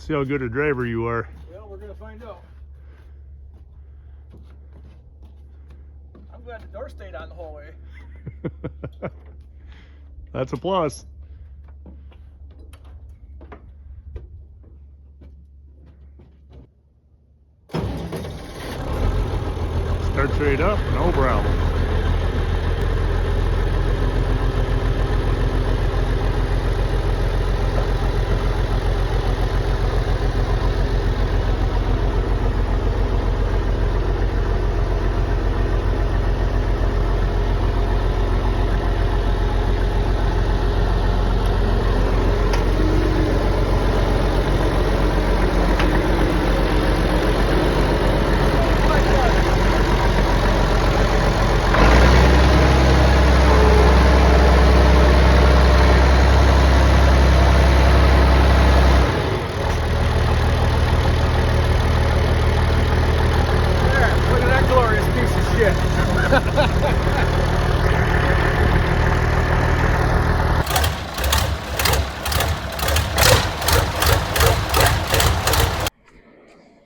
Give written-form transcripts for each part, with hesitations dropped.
See how good a driver you are. Well, we're gonna find out. I'm glad the door stayed on the whole way. That's a plus. Start straight up, no problem.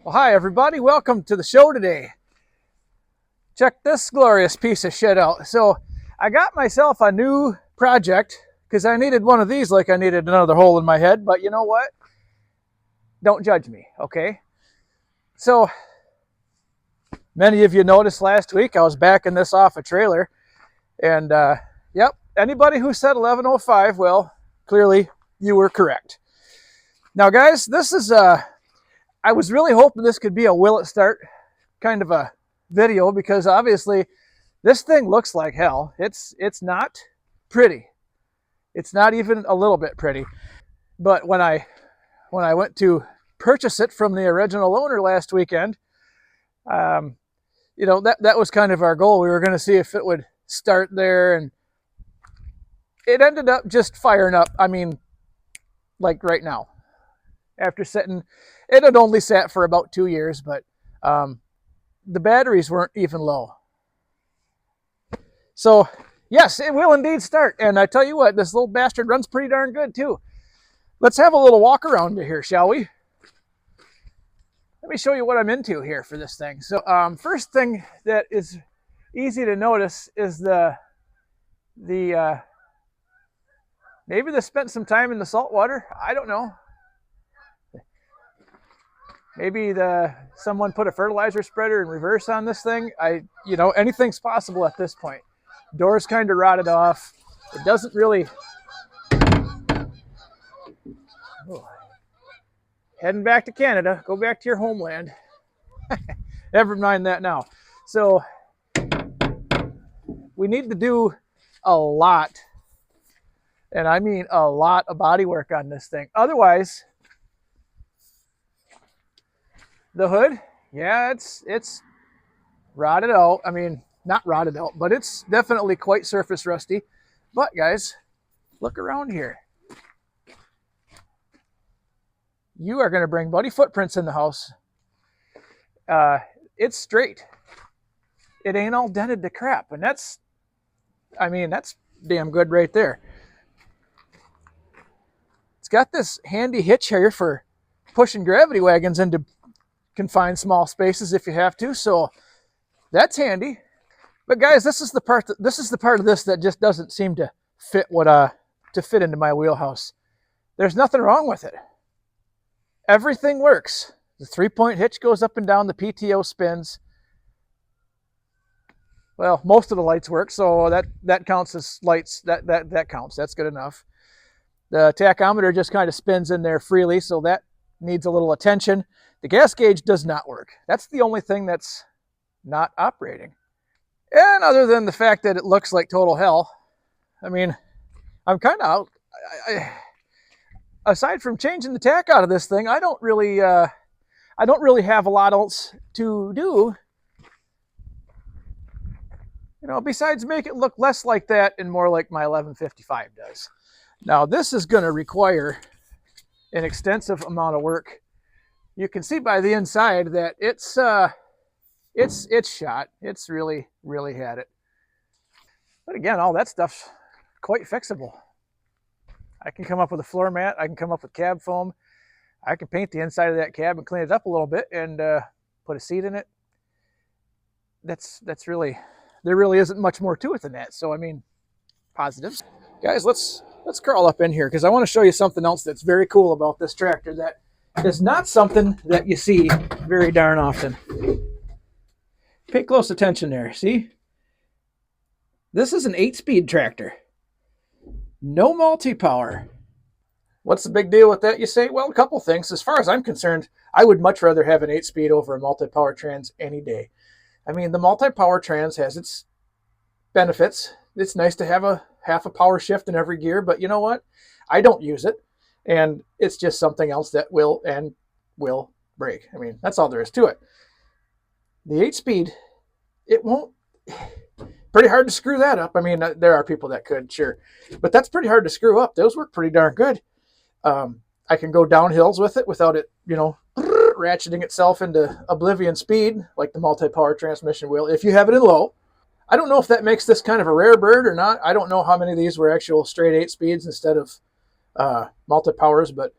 Well, hi everybody, welcome to the show today. Check this glorious piece of shit out. So I got myself a new project because I needed one of these like I needed another hole in my head, but you know what? Don't judge me, okay? So many of you noticed last week I was backing this off a trailer, and yep, anybody who said 1105, well, clearly you were correct. Now guys, this is I was really hoping this could be a will it start kind of a video, because obviously this thing looks like hell. It's not pretty. It's not even a little bit pretty. But when I went to purchase it from the original owner last weekend, you know, that was kind of our goal. We were going to see if it would start there, and it ended up just firing up. I mean, like right now. After sitting, it had only sat for about 2 years, but the batteries weren't even low. So yes, it will indeed start. And I tell you what, this little bastard runs pretty darn good too. Let's have a little walk around here, shall we? Let me show you what I'm into here for this thing. So first thing that is easy to notice is the maybe they spent some time in the salt water. I don't know. Maybe someone put a fertilizer spreader in reverse on this thing. You know, anything's possible at this point. Door's kind of rotted off. It doesn't really. Oh. Heading back to Canada. Go back to your homeland. Never mind that now. So we need to do a lot, and I mean a lot of body work on this thing. Otherwise, the hood, yeah, it's rotted out. I mean, not rotted out, but it's definitely quite surface rusty. But guys, look around here. You are going to bring bloody footprints in the house. It's straight. It ain't all dented to crap, and that's damn good right there. It's got this handy hitch here for pushing gravity wagons into confined small spaces if you have to, so that's handy. But guys, this is the part of this that just doesn't seem to fit fit into my wheelhouse. There's nothing wrong with it. Everything works. The 3-point hitch goes up and down, the PTO spins. Well, most of the lights work, so that counts as lights. That counts. That's good enough. The tachometer just kind of spins in there freely, so that needs a little attention. The gas gauge does not work. That's the only thing that's not operating. And other than the fact that it looks like total hell, I mean, I'm kind of out. Aside from changing the tack out of this thing, I don't really have a lot else to do. You know, besides make it look less like that and more like my 1155 does. Now, this is going to require an extensive amount of work. You can see by the inside that it's shot. It's really had it. But again, all that stuff's quite fixable. I can come up with a floor mat. I can come up with cab foam. I can paint the inside of that cab and clean it up a little bit and put a seat in it. That's really, there really isn't much more to it than that. So I mean, positives. Guys, let's crawl up in here because I want to show you something else that's very cool about this tractor that is not something that you see very darn often. Pay close attention there. See? This is an 8-speed tractor. No multi-power. What's the big deal with that, you say? Well, a couple things. As far as I'm concerned, I would much rather have an 8-speed over a multi-power trans any day. I mean, the multi-power trans has its benefits. It's nice to have a half a power shift in every gear, but you know what? I don't use it, and it's just something else that will break. I mean, that's all there is to it. The 8-speed, it won't. Pretty hard to screw that up. I mean, there are people that could, sure, but that's pretty hard to screw up. Those work pretty darn good. I can go down hills with it without it, ratcheting itself into oblivion speed like the multi-power transmission will if you have it in low. I don't know if that makes this kind of a rare bird or not. I don't know how many of these were actual straight 8 speeds instead of multi-powers, but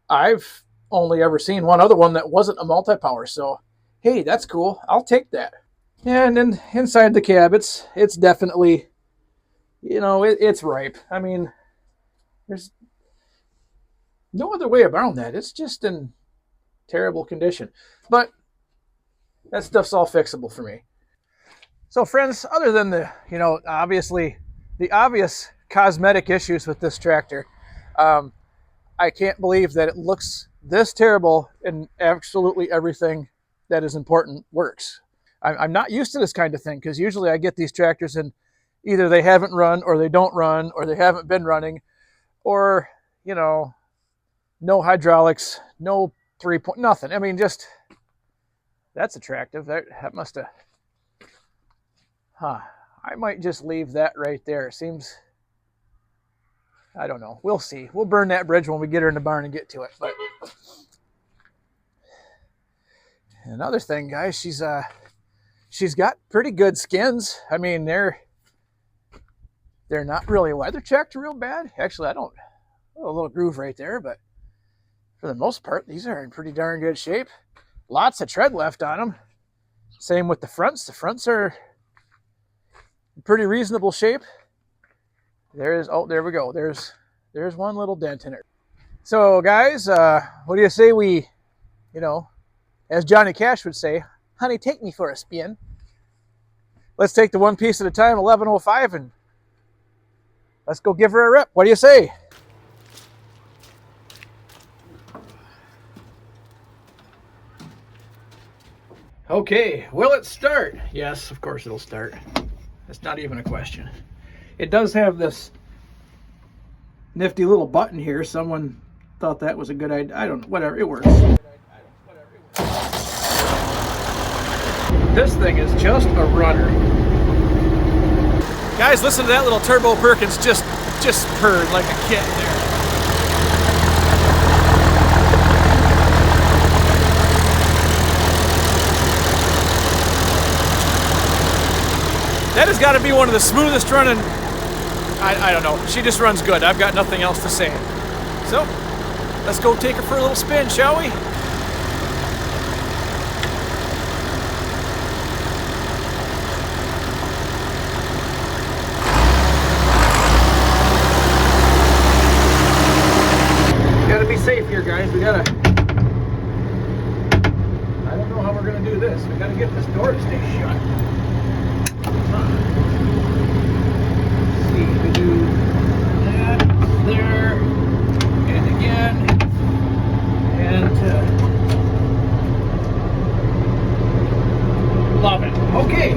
I've only ever seen one other one that wasn't a multi-power. So, hey, that's cool. I'll take that. And then inside the cab, it's definitely, it's ripe. I mean, there's no other way around that. It's just in terrible condition. But that stuff's all fixable for me. So friends, other than the, obviously the obvious cosmetic issues with this tractor, I can't believe that it looks this terrible and absolutely everything that is important works. I'm not used to this kind of thing because usually I get these tractors and either they haven't run or they don't run or they haven't been running or, no hydraulics, no 3-point, nothing. I mean, just, that's attractive. That must have... I might just leave that right there. It seems, I don't know. We'll see. We'll burn that bridge when we get her in the barn and get to it. But another thing, guys, she's got pretty good skins. I mean, they're not really weather checked real bad. Actually, a little groove right there, but for the most part, these are in pretty darn good shape. Lots of tread left on them. Same with the fronts. The fronts are pretty reasonable shape. There we go. There's one little dent in it. So guys, what do you say we, as Johnny Cash would say, honey, take me for a spin. Let's take the one piece at a time, 1105, and let's go give her a rip. What do you say? Okay, will it start? Yes, of course it'll start. It's not even a question. It does have this nifty little button here. Someone thought that was a good idea. I don't know, whatever, it works. This thing is just a runner. Guys, listen to that little Turbo Perkins just purred like a kitten there. That has got to be one of the smoothest running, I don't know, she just runs good. I've got nothing else to say. So, let's go take her for a little spin, shall we? Gotta be safe here, guys. I don't know how we're gonna do this. We gotta get this door to stay shut. See, we do that there, and again, and love it. Okay,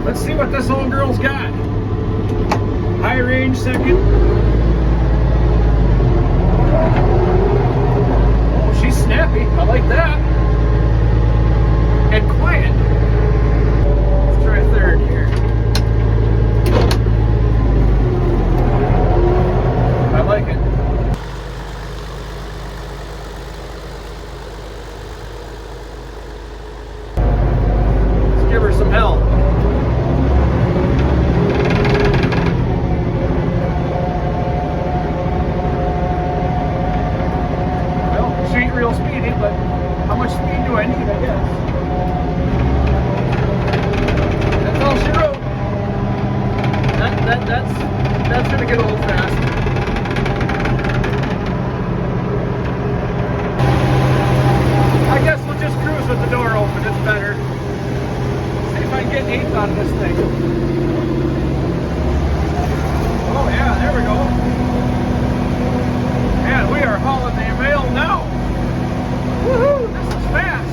let's see what this old girl's got. High range second. Oh, she's snappy. I like that. And quiet. Let's try third here. I like it. Let's give her some hell. speedy, but how much speed do I need, I guess? That's all she wrote. That's gonna get old fast. I guess we'll just cruise with the door open, it's better. See if I can get an eighth out of this thing. Oh yeah, there we go. Man, we are hauling the mail now. Woohoo, this is fast.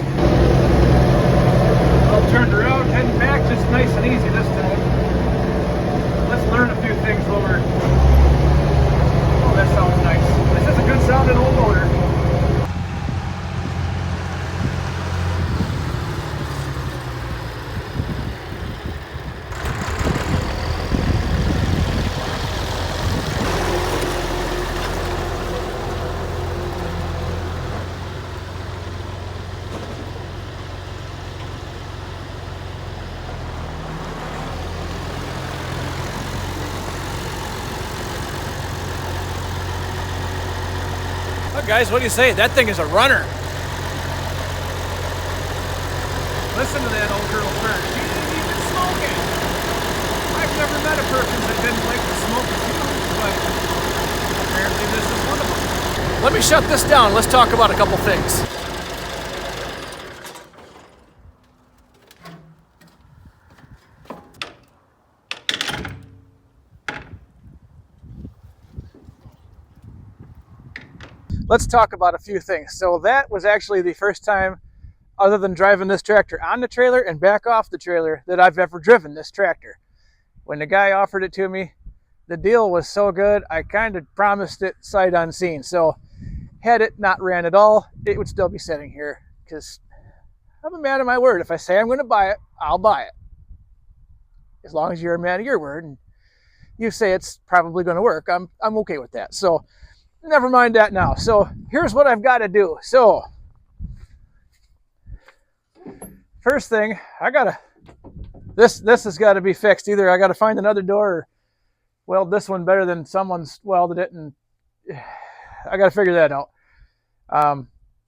All turned around, heading back, just nice and easy this time. Let's learn a few things while we're... Oh, that sounds nice. This is a good sounding old motor. Guys, what do you say? That thing is a runner. Listen to that old girl turn. She didn't even smoke it. I've never met a person that didn't like to smoke a fuse, but apparently this is one of them. Let me shut this down. Let's talk about a couple things. Let's talk about a few things. So that was actually the first time, other than driving this tractor on the trailer and back off the trailer, that I've ever driven this tractor. When the guy offered it to me, the deal was so good, I kind of promised it sight unseen. So had it not ran at all, it would still be sitting here, because I'm a man of my word. If I say I'm going to buy it, I'll buy it. As long as you're a man of your word and you say it's probably going to work, I'm okay with that. So never mind that now. So here's what I've got to do. So first thing, this has got to be fixed. Either I got to find another door or weld this one better than someone's welded it, and I got to figure that out.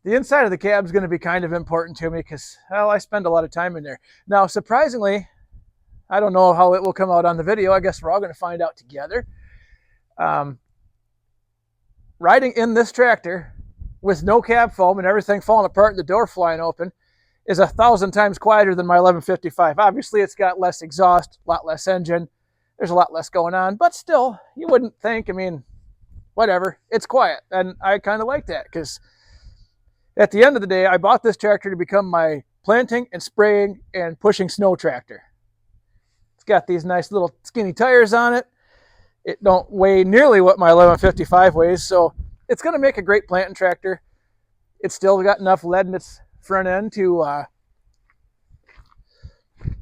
The inside of the cab is going to be kind of important to me because, well, I spend a lot of time in there. Now, surprisingly, I don't know how it will come out on the video. I guess we're all going to find out together. Riding in this tractor with no cab foam and everything falling apart and the door flying open is 1,000 times quieter than my 1155. Obviously, it's got less exhaust, a lot less engine. There's a lot less going on, but still, you wouldn't think, I mean, whatever, it's quiet. And I kind of like that because at the end of the day, I bought this tractor to become my planting and spraying and pushing snow tractor. It's got these nice little skinny tires on it. It don't weigh nearly what my 1155 weighs, so it's going to make a great planting tractor. It's still got enough lead in its front end to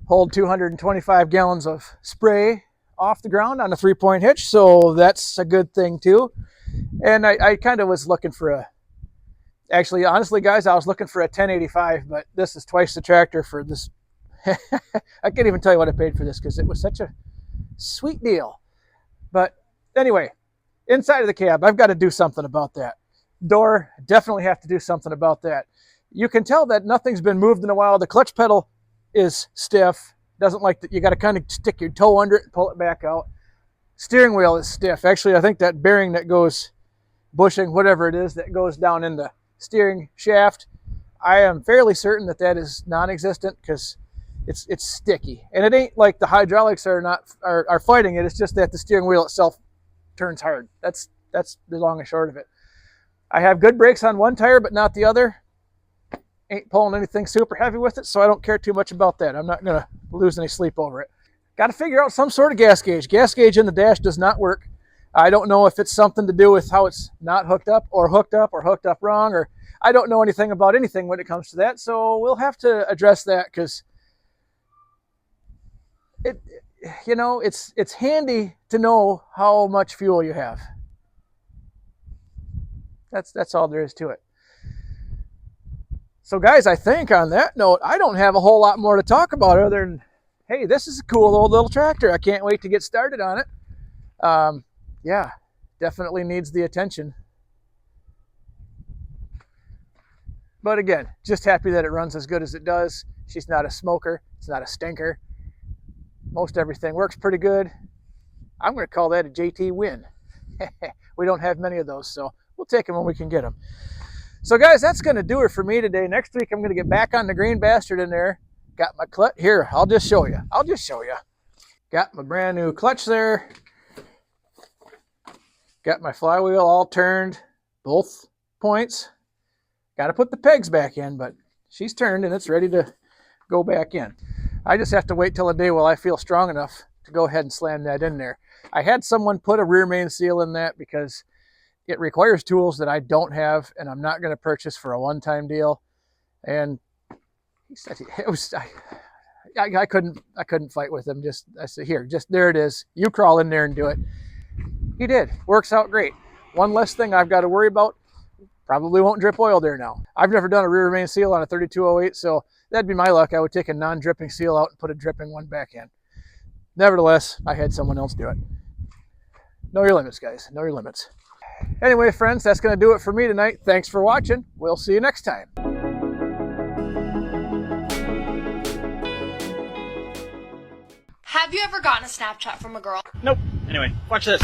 hold 225 gallons of spray off the ground on a 3-point hitch, so that's a good thing too. And I kind of was looking for actually, honestly, guys, I was looking for a 1085, but this is twice the tractor for this. I can't even tell you what I paid for this because it was such a sweet deal. But anyway, inside of the cab, I've got to do something about that. Door, definitely have to do something about that. You can tell that nothing's been moved in a while. The clutch pedal is stiff. Doesn't like that. You got to kind of stick your toe under it and pull it back out. Steering wheel is stiff. Actually, I think that bearing that goes bushing, whatever it is, that goes down in the steering shaft, I am fairly certain that that is non-existent because it's sticky, and it ain't like the hydraulics are fighting it. It's just that the steering wheel itself turns hard. That's the long and short of it. I have good brakes on one tire, but not the other. Ain't pulling anything super heavy with it, so I don't care too much about that. I'm not gonna lose any sleep over it. Got to figure out some sort of gas gauge. Gas gauge in the dash does not work. I don't know if it's something to do with how it's not hooked up or hooked up wrong, or I don't know anything about anything when it comes to that. So we'll have to address that because it's handy to know how much fuel you have. That's all there is to it. So guys, I think on that note, I don't have a whole lot more to talk about other than, hey, this is a cool old little tractor. I can't wait to get started on it. Yeah, definitely needs the attention. But again, just happy that it runs as good as it does. She's not a smoker. It's not a stinker. Most everything works pretty good. I'm going to call that a JT win. We don't have many of those, so we'll take them when we can get them. So guys, that's going to do it for me today. Next week, I'm going to get back on the green bastard in there. Got my clutch. Here, I'll just show you. Got my brand new clutch there. Got my flywheel all turned, both points. Got to put the pegs back in, but she's turned and it's ready to go back in. I just have to wait till a day while I feel strong enough to go ahead and slam that in there. I had someone put a rear main seal in that because it requires tools that I don't have and I'm not going to purchase for a one-time deal. And he said I couldn't fight with him. I said, here, just there it is. You crawl in there and do it. He did. Works out great. One less thing I've got to worry about. Probably won't drip oil there now. I've never done a rear main seal on a 3208, so that'd be my luck. I would take a non-dripping seal out and put a dripping one back in. Nevertheless, I had someone else do it. Know your limits, guys. Know your limits. Anyway, friends, that's going to do it for me tonight. Thanks for watching. We'll see you next time. Have you ever gotten a Snapchat from a girl? Nope. Anyway, watch this.